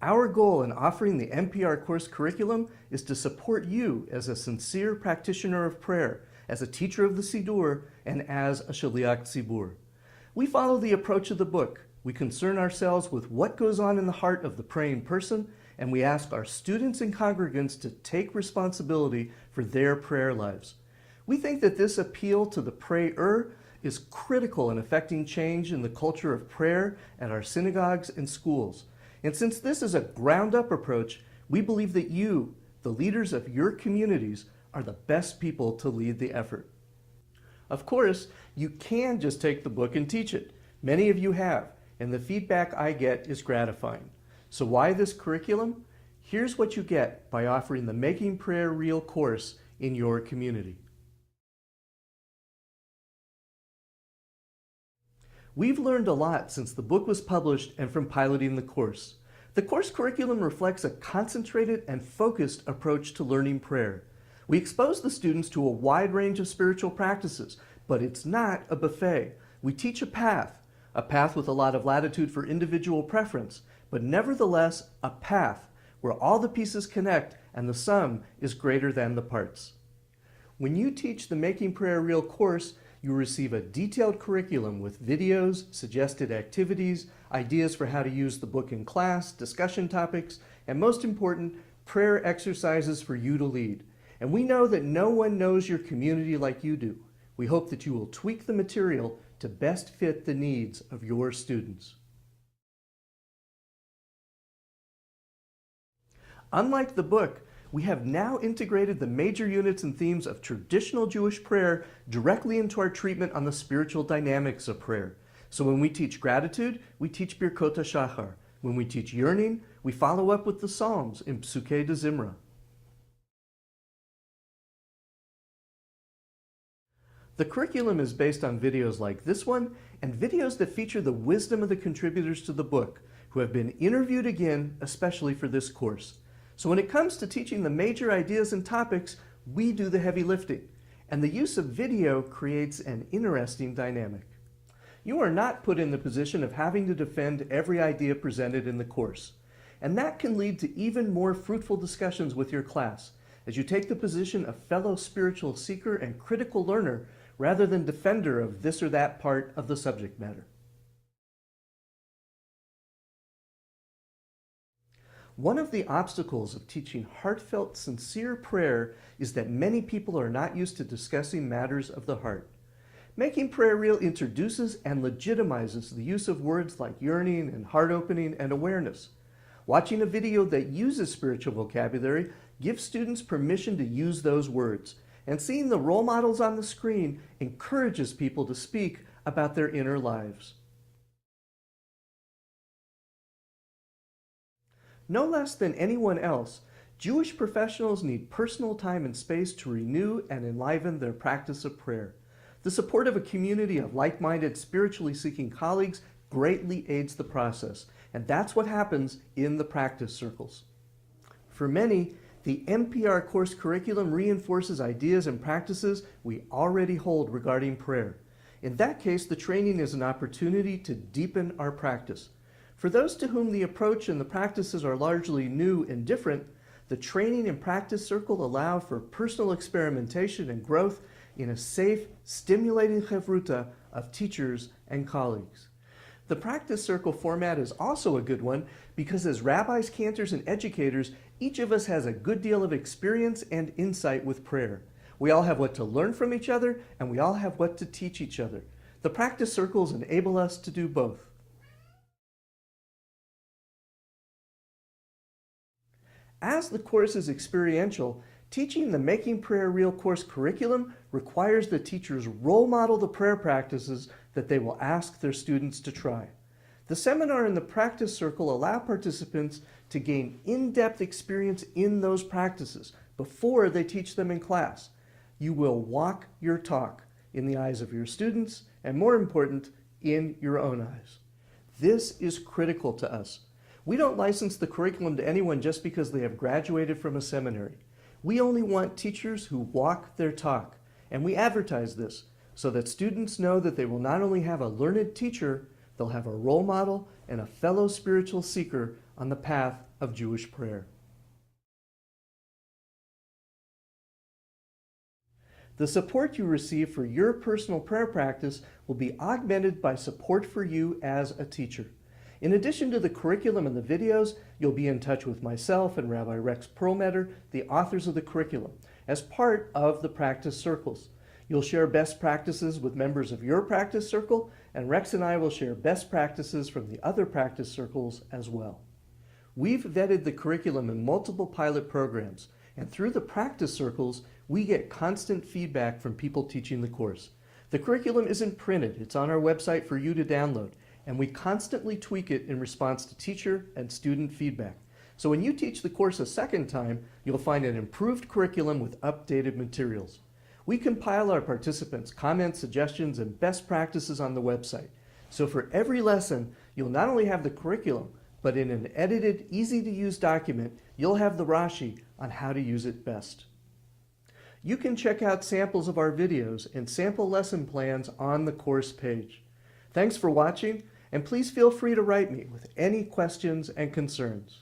Our goal in offering the NPR course curriculum is to support you as a sincere practitioner of prayer, as a teacher of the Siddur, and as a Shaliach Tzibur. We follow the approach of the book. We concern ourselves with what goes on in the heart of the praying person, and we ask our students and congregants to take responsibility for their prayer lives. We think that this appeal to the prayer is critical in affecting change in the culture of prayer at our synagogues and schools. And since this is a ground-up approach, we believe that you, the leaders of your communities, are the best people to lead the effort. Of course, you can just take the book and teach it. Many of you have, and the feedback I get is gratifying. So why this curriculum? Here's what you get by offering the Making Prayer Real course in your community. We've learned a lot since the book was published and from piloting the course. The course curriculum reflects a concentrated and focused approach to learning prayer. We expose the students to a wide range of spiritual practices, but it's not a buffet. We teach a path with a lot of latitude for individual preference, but nevertheless a path where all the pieces connect and the sum is greater than the parts. When you teach the Making Prayer Real course, you receive a detailed curriculum with videos, suggested activities, ideas for how to use the book in class, discussion topics, and most important, prayer exercises for you to lead. And we know that no one knows your community like you do. We hope that you will tweak the material to best fit the needs of your students. Unlike the book, we have now integrated the major units and themes of traditional Jewish prayer directly into our treatment on the spiritual dynamics of prayer. So when we teach gratitude, we teach Birkot HaShachar. When we teach yearning, we follow up with the Psalms in Psukei de Zimra. The curriculum is based on videos like this one and videos that feature the wisdom of the contributors to the book who have been interviewed again, especially for this course. So when it comes to teaching the major ideas and topics, we do the heavy lifting, and the use of video creates an interesting dynamic. You are not put in the position of having to defend every idea presented in the course, and that can lead to even more fruitful discussions with your class as you take the position of fellow spiritual seeker and critical learner rather than defender of this or that part of the subject matter. One of the obstacles of teaching heartfelt, sincere prayer is that many people are not used to discussing matters of the heart. Making Prayer Real introduces and legitimizes the use of words like yearning and heart opening and awareness. Watching a video that uses spiritual vocabulary gives students permission to use those words, and seeing the role models on the screen encourages people to speak about their inner lives. No less than anyone else, Jewish professionals need personal time and space to renew and enliven their practice of prayer. The support of a community of like-minded, spiritually seeking colleagues greatly aids the process, and that's what happens in the practice circles. For many, the NPR course curriculum reinforces ideas and practices we already hold regarding prayer. In that case, the training is an opportunity to deepen our practice. For those to whom the approach and the practices are largely new and different, the training and practice circle allow for personal experimentation and growth in a safe, stimulating chavruta of teachers and colleagues. The practice circle format is also a good one because as rabbis, cantors, and educators, each of us has a good deal of experience and insight with prayer. We all have what to learn from each other, and we all have what to teach each other. The practice circles enable us to do both. As the course is experiential, teaching the Making Prayer Real course curriculum requires the teachers role model the prayer practices that they will ask their students to try. The seminar and the practice circle allow participants to gain in-depth experience in those practices before they teach them in class. You will walk your talk in the eyes of your students, and more important, in your own eyes. This is critical to us. We don't license the curriculum to anyone just because they have graduated from a seminary. We only want teachers who walk their talk, and we advertise this so that students know that they will not only have a learned teacher, they'll have a role model and a fellow spiritual seeker on the path of Jewish prayer. The support you receive for your personal prayer practice will be augmented by support for you as a teacher. In addition to the curriculum and the videos, you'll be in touch with myself and Rabbi Rex Perlmutter, the authors of the curriculum, as part of the practice circles. You'll share best practices with members of your practice circle, and Rex and I will share best practices from the other practice circles as well. We've vetted the curriculum in multiple pilot programs, and through the practice circles, we get constant feedback from people teaching the course. The curriculum isn't printed, it's on our website for you to download, and we constantly tweak it in response to teacher and student feedback. So when you teach the course a second time, you'll find an improved curriculum with updated materials. We compile our participants' comments, suggestions, and best practices on the website. So for every lesson, you'll not only have the curriculum, but in an edited, easy-to-use document, you'll have the Rashi on how to use it best. You can check out samples of our videos and sample lesson plans on the course page. Thanks for watching, and please feel free to write me with any questions and concerns.